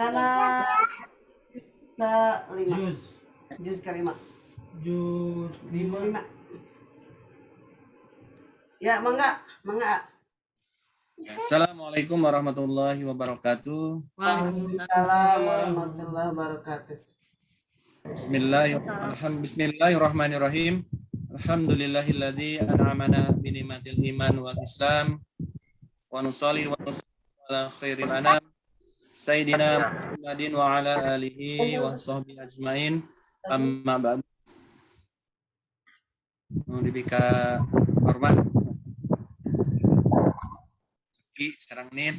Karena kelima. Juz kelima. Juz 5. Ya, mangga. Assalamualaikum warahmatullahi wabarakatuh. Waalaikumsalam warahmatullahi wabarakatuh. Bismillahirrahmanirrahim. Alhamdulillahilladzi an'amana bi ni'matil iman wal islam wa nusalli wa nusallimu ala khairil anam sayyidina Muhammadin wa ala alihi wa sahbihi ajmain. Amma ba'd. Dibika hormat sarang nin.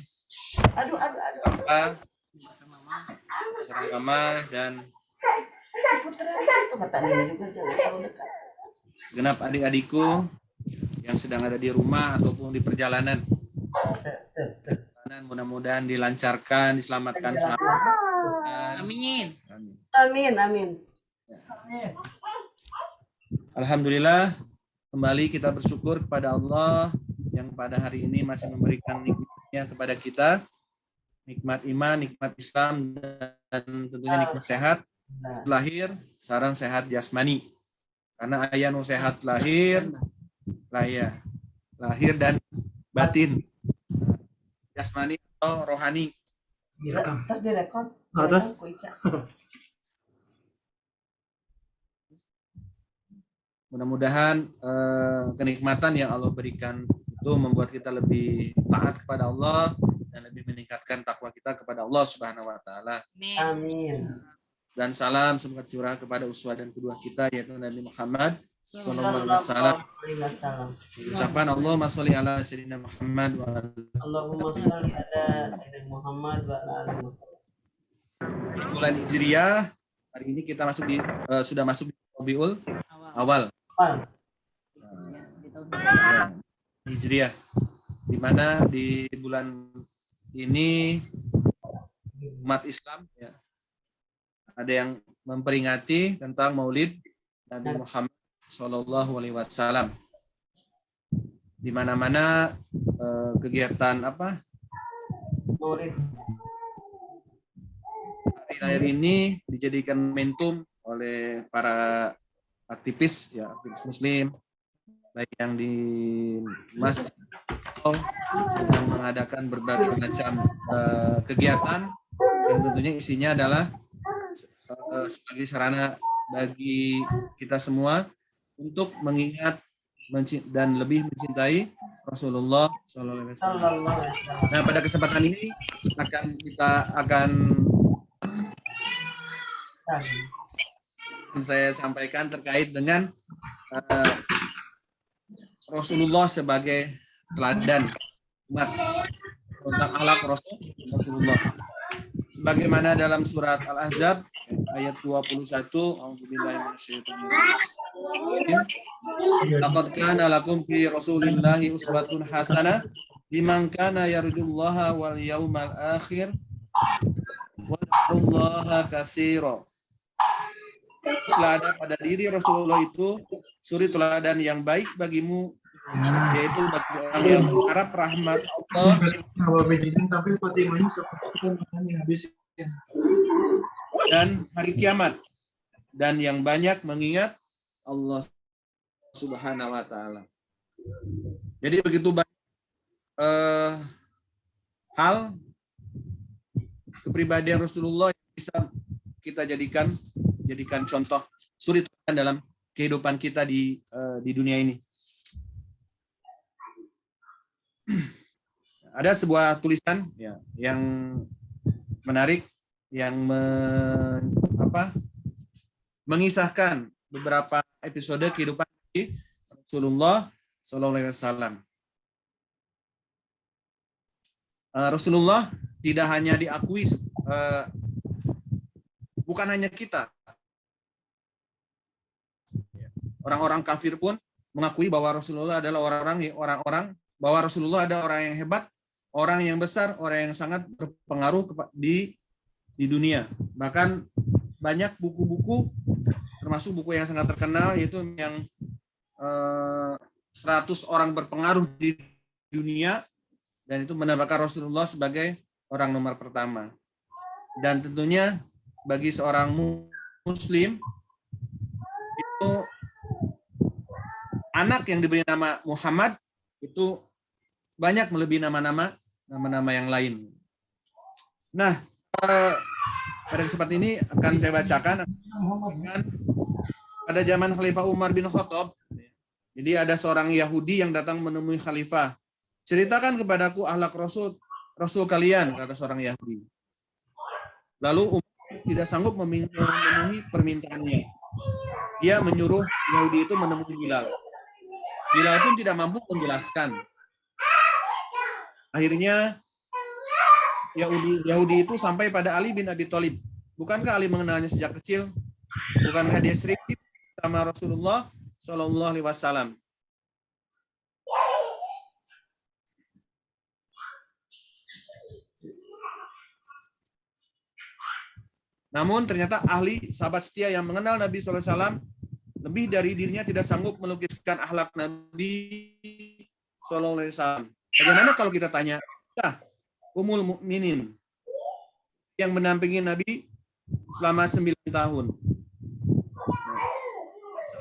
Aduh. Apa? Sarang mama dan segenap adik-adikku yang sedang ada di rumah ataupun di perjalanan. Mudah-mudahan dilancarkan, diselamatkan selamat. Amin. Alhamdulillah, kembali kita bersyukur kepada Allah yang pada hari ini masih memberikan nikmatnya kepada kita, nikmat iman, nikmat Islam, dan tentunya nikmat sehat. Lahir, sarang sehat jasmani. Karena ayah nu sehat lahir dan batin. Jasmani atau rohani. Terus direkod. Terus? Mudah-mudahan kenikmatan yang Allah berikan itu membuat kita lebih taat kepada Allah dan lebih meningkatkan takwa kita kepada Allah Subhanahu wa taala. Amin. Dan salam semoga curah kepada uswah dan kedua kita yaitu Nabi Muhammad sallallahu alaihi wasallam. Ucapan Allahumma sholli ala sayyidina Muhammad wa Allahumma sholli ala sayyidina Muhammad wa ala ali Muhammad. bulan Hijriah. Hari ini kita sudah masuk di Rabiul Awal. Hijriah, di mana di bulan ini umat Islam ya, ada yang memperingati tentang Maulid Nabi Muhammad Shallallahu Alaihi Wasallam. Di mana-mana kegiatan Maulid hari-hari ini dijadikan momentum oleh para aktivis Muslim, baik yang di masjid sedang mengadakan berbagai macam kegiatan yang tentunya isinya adalah sebagai sarana bagi kita semua untuk mengingat dan lebih mencintai Rasulullah SAW. Nah, pada kesempatan ini saya sampaikan terkait dengan Rasulullah sebagai teladan umat tentang akhlak Rasulullah. Sebagaimana dalam surat Al-Ahzab ayat 21, A'udzubillahi minasyaitonirrajim. Laqad kana lakum fi Rasulillahi uswatun hasanah liman kana yarjullaha wal yaumal akhir wa dzakarallaha katsira. Teladan pada diri Rasulullah itu suri teladan yang baik bagimu, yaitu bagi orang yang berharap rahmat Allah dan hari kiamat, dan yang banyak mengingat Allah Subhanahu wa taala. Jadi begitu banyak hal kepribadian Rasulullah yang bisa kita jadikan contoh suri teladan dalam kehidupan kita di dunia ini. Ada sebuah tulisan ya yang menarik yang mengisahkan beberapa episode kehidupan Rasulullah SAW. Rasulullah tidak hanya diakui, bukan hanya kita. Orang-orang kafir pun mengakui bahwa Rasulullah adalah orang-orang bahwa Rasulullah ada orang yang hebat, orang yang besar, orang yang sangat berpengaruh di dunia. Bahkan banyak buku-buku, termasuk buku yang sangat terkenal, yaitu yang 100 orang berpengaruh di dunia, dan itu menambahkan Rasulullah sebagai orang nomor pertama. Dan tentunya bagi seorang muslim itu anak yang diberi nama Muhammad itu banyak melebihi nama-nama yang lain. Nah, pada kesempatan ini akan saya bacakan pada zaman Khalifah Umar bin Khattab. Jadi ada seorang Yahudi yang datang menemui Khalifah. Ceritakan kepadaku akhlak Rasul kalian, kata seorang Yahudi. Lalu Umar tidak sanggup memenuhi permintaannya. Dia menyuruh Yahudi itu menemui Bilal. Bilal pun tidak mampu menjelaskan. Akhirnya Yahudi itu sampai pada Ali bin Abi Thalib. Bukankah Ali mengenalnya sejak kecil? Bukankah dia sering sama Rasulullah Shallallahu Alaihi Wasallam? Namun ternyata ahli sahabat setia yang mengenal Nabi SAW lebih dari dirinya tidak sanggup melukiskan akhlak Nabi SAW. Bagaimana kalau kita tanya, Ummul Mukminin yang mendampingi Nabi selama 9 tahun.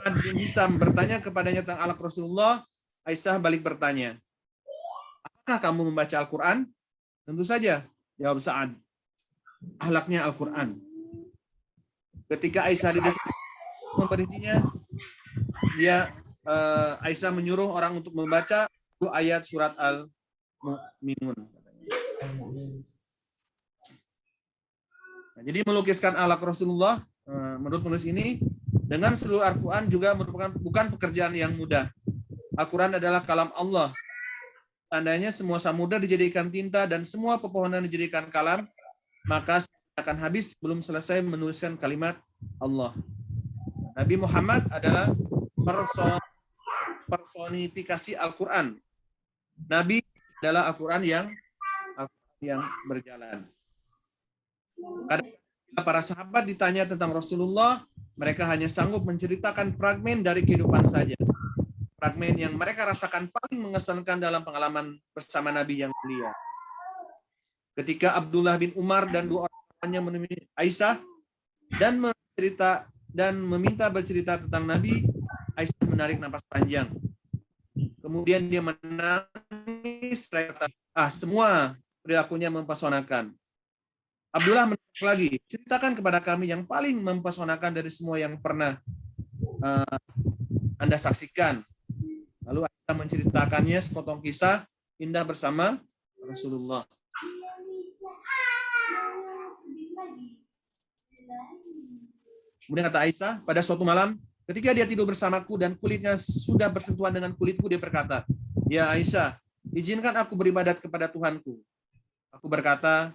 Saat bin Hisam bertanya kepadanya tentang akhlak Rasulullah, Aisyah balik bertanya, apakah kamu membaca Al-Quran? Tentu saja, jawab Sa'ad. Akhlaknya Al-Quran. Ketika Aisyah didesak memberhentinya, Aisyah menyuruh orang untuk membaca ayat surat Al-Mu'minun. Nah, jadi melukiskan akhlak Rasulullah menurut penulis ini dengan seluruh Al-Quran juga merupakan bukan pekerjaan yang mudah. Al-Quran adalah kalam Allah. Tandanya semua samudra dijadikan tinta dan semua pepohonan dijadikan kalam, maka akan habis belum selesai menuliskan kalimat Allah. Nabi Muhammad adalah personifikasi Al-Quran. Nabi adalah Al-Quran yang berjalan. Kadang para sahabat ditanya tentang Rasulullah, mereka hanya sanggup menceritakan fragmen dari kehidupan saja. Fragmen yang mereka rasakan paling mengesankan dalam pengalaman bersama Nabi yang mulia. Ketika Abdullah bin Umar dan dua orangnya menemui Aisyah dan meminta bercerita tentang Nabi, Aisyah menarik napas panjang. Kemudian dia menangis, semua perilakunya mempesonakan. Abdullah menangis lagi, ceritakan kepada kami yang paling mempesonakan dari semua yang pernah Anda saksikan. Lalu Aisyah menceritakannya sepotong kisah indah bersama Rasulullah. Kemudian kata Aisyah, pada suatu malam, ketika dia tidur bersamaku dan kulitnya sudah bersentuhan dengan kulitku, dia berkata, ya Aisyah, izinkan aku beribadat kepada Tuhanku. Aku berkata,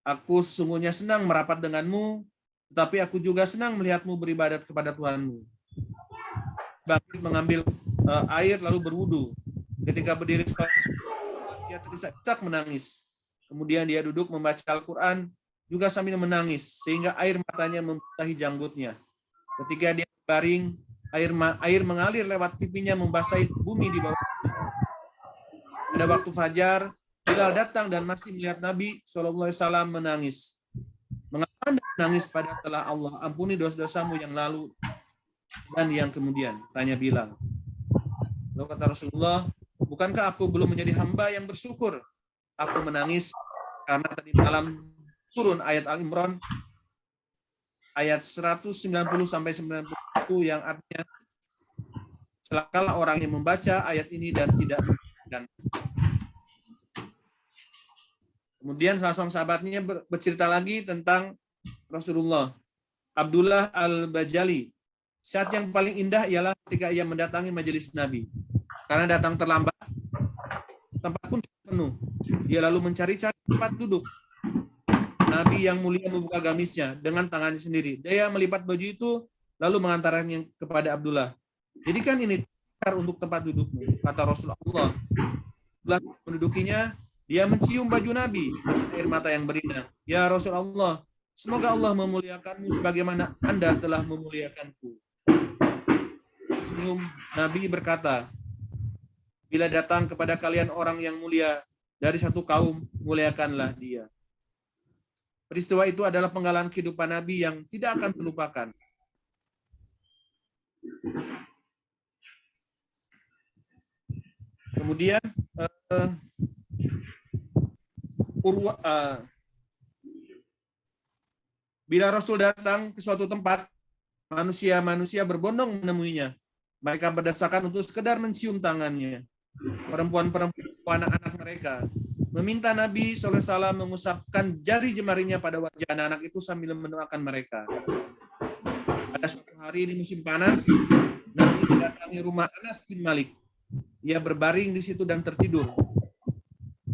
aku sesungguhnya senang merapat denganmu, tetapi aku juga senang melihatmu beribadat kepada Tuhanmu. Bangkit mengambil air lalu berwudu. Ketika berdiri, dia terisak-isak menangis. Kemudian dia duduk membaca Al-Quran, juga sambil menangis, sehingga air matanya membasahi janggutnya. Ketika dia baring, air mengalir lewat pipinya membasahi bumi di bawah. Pada waktu fajar, Bilal datang dan masih melihat Nabi SAW menangis. Mengapa Anda menangis pada telah Allah ampuni dosa-dosamu yang lalu dan yang kemudian? Tanya Bilal. Lalu kata Rasulullah, bukankah aku belum menjadi hamba yang bersyukur? Aku menangis karena tadi malam turun ayat Al-Imran ayat 190-91 yang artinya celakalah orang yang membaca ayat ini dan tidak mengerti. Kemudian salah seorang sahabatnya bercerita lagi tentang Rasulullah. Abdullah Al-Bajali. Saat yang paling indah ialah ketika ia mendatangi majelis Nabi. Karena datang terlambat, tempat pun penuh. Dia lalu mencari-cari tempat duduk. Nabi yang mulia membuka gamisnya dengan tangannya sendiri. Dia melipat baju itu, lalu mengantarkannya kepada Abdullah. Jadikan ini untuk tempat dudukmu, kata Rasulullah. Setelah mendudukinya, dia mencium baju Nabi dengan air mata yang berlinang. Ya Rasulullah, semoga Allah memuliakanmu sebagaimana Anda telah memuliakanku. Senyum Nabi berkata, bila datang kepada kalian orang yang mulia dari satu kaum, muliakanlah dia. Peristiwa itu adalah penggalan kehidupan Nabi yang tidak akan terlupakan. Kemudian bila Rasul datang ke suatu tempat, manusia-manusia berbondong menemuinya. Mereka berdesakan untuk sekedar mencium tangannya. Perempuan-perempuan, anak-anak mereka meminta Nabi SAW mengusapkan jari jemarinya pada wajah anak-anak itu sambil mendoakan mereka. Pada suatu hari di musim panas, Nabi mendatangi rumah Anas bin Malik. Ia berbaring di situ dan tertidur.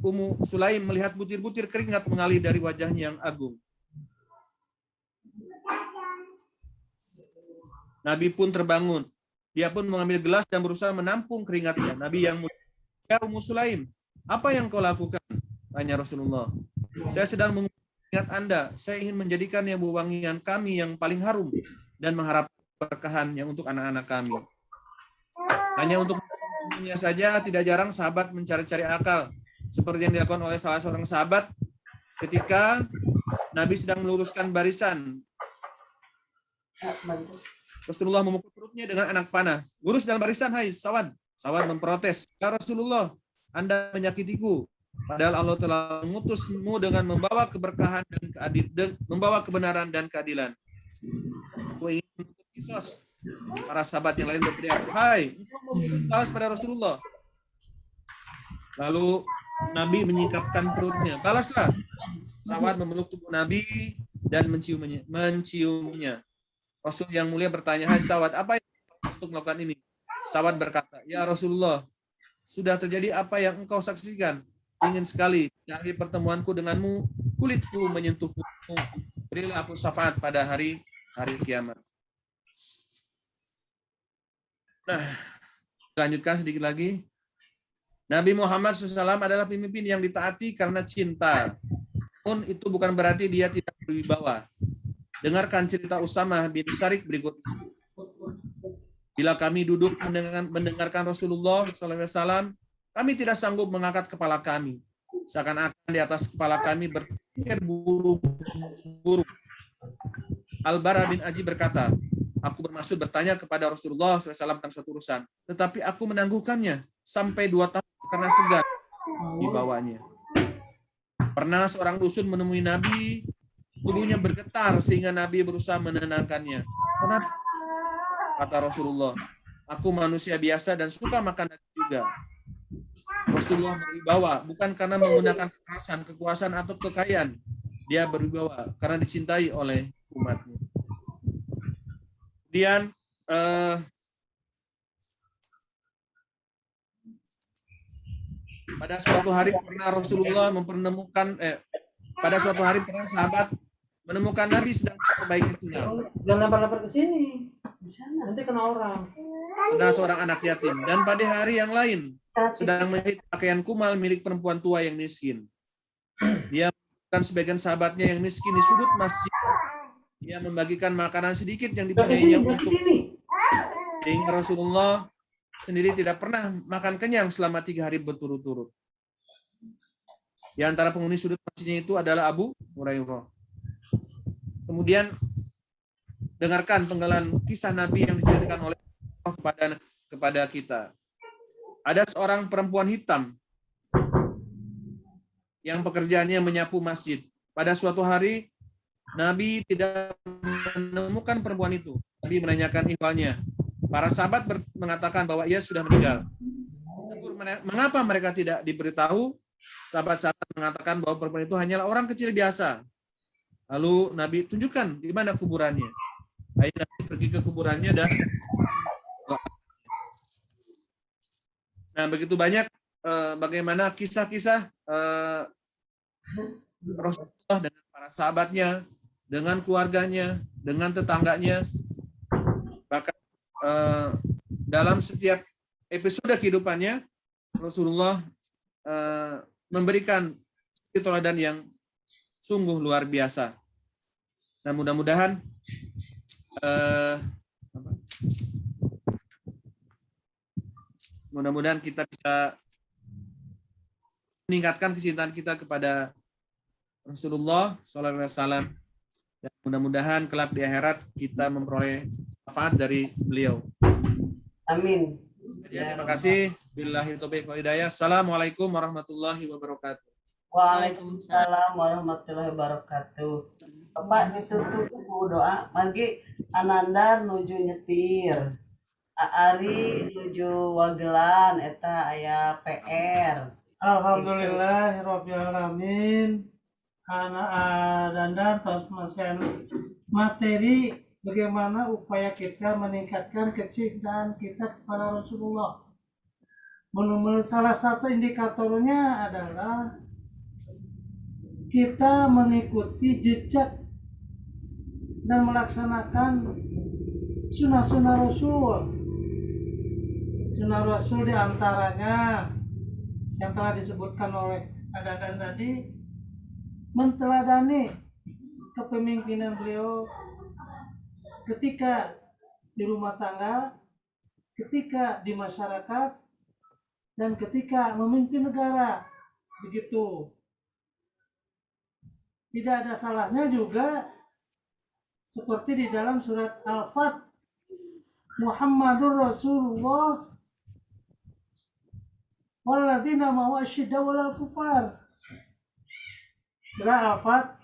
Ummu Sulaim melihat butir-butir keringat mengalir dari wajahnya yang agung. Nabi pun terbangun. Dia pun mengambil gelas dan berusaha menampung keringatnya. Nabi yang mulia, "Ya Ummu Sulaim, apa yang kau lakukan?" tanya Rasulullah. "Saya sedang mengingat Anda. Saya ingin menjadikannya wewangian kami yang paling harum dan mengharap berkahan yang untuk anak-anak kami." Hanya untuk menyentuhnya saja, tidak jarang sahabat mencari-cari akal. Seperti yang dilakukan oleh salah seorang sahabat ketika Nabi sedang meluruskan barisan. Rasulullah memukul perutnya dengan anak panah. "Lurus dalam barisan, hai Sawad." Sawad memprotes, "Ya Rasulullah, Anda menyakitiku. Padahal Allah telah mengutusmu dengan membawa keberkahan dan membawa kebenaran dan keadilan." Aku ingin menuntut kisos. Para sahabat yang lain berteriak, "Hai, engkau mau balas pada Rasulullah." Lalu Nabi menyingkapkan perutnya. "Balaslah." Sawad memeluk tubuh Nabi dan menciumnya. Rasul yang mulia bertanya, "Hai Sawad, apa yang untuk melakukan ini?" Sawad berkata, "Ya Rasulullah, sudah terjadi apa yang engkau saksikan. Ingin sekali di akhir pertemuanku denganmu, kulitku menyentuhmu. Berilah aku syafaat pada hari kiamat." Nah, lanjutkan sedikit lagi. Nabi Muhammad SAW adalah pemimpin yang ditaati karena cinta. Pun itu bukan berarti dia tidak berwibawa. Dengarkan cerita Usamah bin Syarik berikut. "Bila kami duduk mendengarkan Rasulullah SAW, kami tidak sanggup mengangkat kepala kami. Seakan-akan di atas kepala kami bertengger burung-burung." Al-Bara bin Azib berkata, "Aku bermaksud bertanya kepada Rasulullah SAW tentang suatu urusan, tetapi aku menangguhkannya sampai 2 tahun karena segan dibawanya. Pernah seorang dusun menemui Nabi, tubuhnya bergetar sehingga Nabi berusaha menenangkannya. Kenapa? Kata Rasulullah, "Aku manusia biasa dan suka makan daging juga." Rasulullah berwibawa bukan karena menggunakan kekerasan, kekuasaan, atau kekayaan. Dia berwibawa karena dicintai oleh umatnya. Kemudian pada suatu hari pernah sahabat menemukan Nabi sedang memperbaiki sendal. Jangan lempar-lempar ke sini. Nanti kena orang. Sedang seorang anak yatim, dan pada hari yang lain sedang menjahit pakaian kumal milik perempuan tua yang miskin. Dia menemukan sebagian sahabatnya yang miskin di sudut masjid. Dia membagikan makanan sedikit yang dipunyainya untuk, sehingga Rasulullah sendiri tidak pernah makan kenyang selama 3 hari berturut-turut. Di antara penghuni sudut masjidnya itu adalah Abu Hurairah. Kemudian dengarkan penggalan kisah Nabi yang diceritakan oleh Allah kepada kita. Ada seorang perempuan hitam yang pekerjaannya menyapu masjid. Pada suatu hari Nabi tidak menemukan perempuan itu. Nabi menanyakan ihwalnya. Para sahabat mengatakan bahwa ia sudah meninggal. Mengapa mereka tidak diberitahu? Sahabat-sahabat mengatakan bahwa perempuan itu hanyalah orang kecil biasa. Lalu Nabi tunjukkan di mana kuburannya. Akhirnya Nabi pergi ke kuburannya dan begitu banyak bagaimana kisah-kisah Rasulullah dengan para sahabatnya, dengan keluarganya, dengan tetangganya. Bahkan dalam setiap episode kehidupannya, Rasulullah memberikan teladan yang sungguh luar biasa. Nah, mudah-mudahan kita bisa meningkatkan kecintaan kita kepada Rasulullah SAW. Dan mudah-mudahan kelak di akhirat kita memperoleh manfaat dari beliau. Amin. Ya, terima kasih. Billahi taufiq wal hidayah. Assalamualaikum warahmatullahi wabarakatuh. Waalaikumsalam warahmatullahi wabarakatuh. Bapak ditutup doa. Manggi Anandar nuju nyetir. Ari nuju wagelan eta aya PR. Alhamdulillahirabbil alamin. Dandan tos masih materi bagaimana upaya kita meningkatkan kecintaan kita kepada Rasulullah. Menurut salah satu indikatornya adalah kita mengikuti jejak dan melaksanakan sunnah-sunnah Rasul. Sunnah Rasul diantaranya yang telah disebutkan oleh Dandan tadi, menteladani kepemimpinan beliau ketika di rumah tangga, ketika di masyarakat, dan ketika memimpin negara. Begitu. Tidak ada salahnya juga seperti di dalam surat Al-Fat, Muhammadur Rasulullah walladzina ma'ahu asyiddaw 'alal kufar. Surah Al-Fat,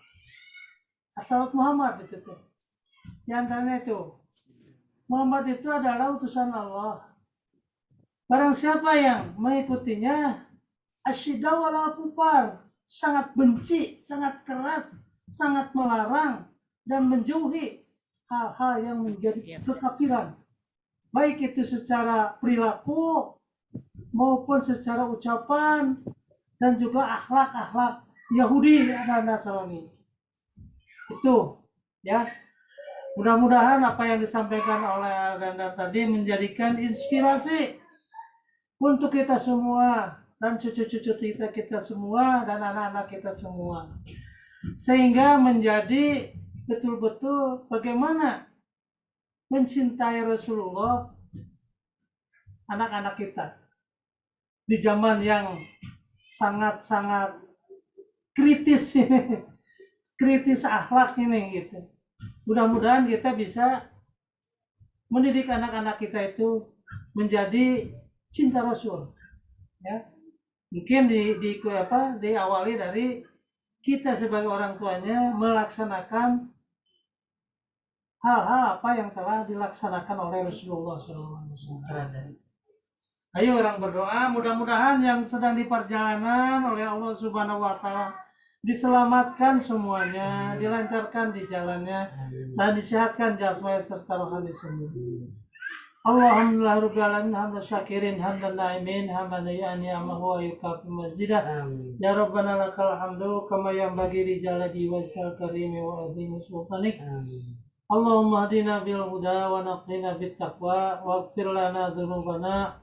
As-Salawat Muhammad itu tuh. Di antaranya itu, Muhammad itu adalah utusan Allah. Barang siapa yang mengikutinya, asyiddaw 'alal kufar, sangat benci, sangat keras, sangat melarang dan menjauhi hal-hal yang menjadi kekafiran. Baik itu secara perilaku maupun secara ucapan dan juga akhlak-akhlak Yahudi dan Nasrani. Itu ya. Mudah-mudahan apa yang disampaikan oleh Dandan tadi menjadikan inspirasi untuk kita semua dan cucu-cucu kita semua dan anak-anak kita semua. Sehingga menjadi betul-betul bagaimana mencintai Rasulullah anak-anak kita di zaman yang sangat-sangat kritis ini, kritis akhlak ini gitu. Mudah-mudahan kita bisa mendidik anak-anak kita itu menjadi cinta Rasul. Ya, mungkin diawali dari kita sebagai orang tuanya melaksanakan hal-hal apa yang telah dilaksanakan oleh Rasulullah SAW. Ayo orang berdoa, mudah-mudahan yang sedang di perjalanan oleh Allah Subhanahu wa Ta'ala diselamatkan semuanya, dilancarkan di jalannya, dan disehatkan jasmani serta rohani semua. Alhamdulillah rabbil alamin, hamdan syakirin, hamdan na'imin, hamdan yani amahu wa yukafi mazidah. Ya Rabbana lakal hamdu kama yanbaghi li jalali wajhil karimi wa azimi sultanik. Allahumma hadina bil huda wa naqina bit taqwa waghfir lana dzunubana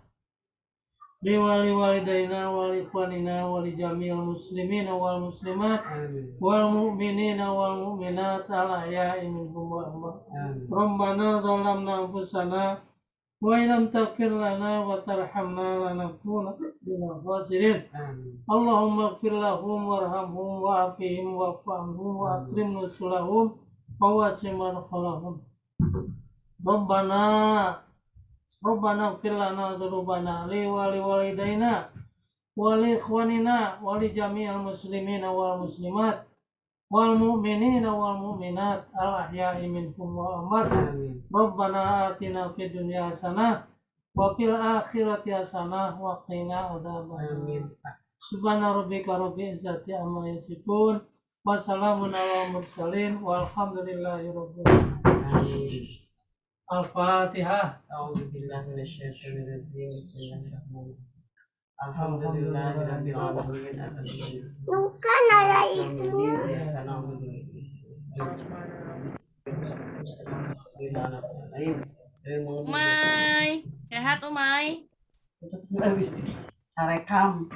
liwali walidayna wal ikhwanina wal jami'il muslimina wal muslimat wal mu'minina wal mu'minat al ahya'i minhum wa amwat. Rabbana zalamna anfusana wa illam taghfir lana wa tarhamna lanakunanna minal khasirin. Allahumma ighfir lahum warhamhum wa'afihim wa'fu anhum wa akrim nusulahum wa wasi' madkhalahum. Rabbana ighfir lana dzunubana li walidayna wa li ikhwanina wa li jami'il muslimina wal muslimat wal mu'minina wal mu'minat al ahya'i minhum wa amwat. Rabbana atina fid dunya hasanah wa fil akhirati hasanah wa qina adzabannar. Subhana rabbika rabbil izzati amma yasifun wa salamun alal mursalin walhamdulillahi rabbil alamin. Al-Fatihah. A'udzubillahi minasyaitonir rajim. Bismillahirrahmanirrahim. Alhamdulillahirabbil alamin. Bukan ada itu. Umay, sehat Umay. Rekam.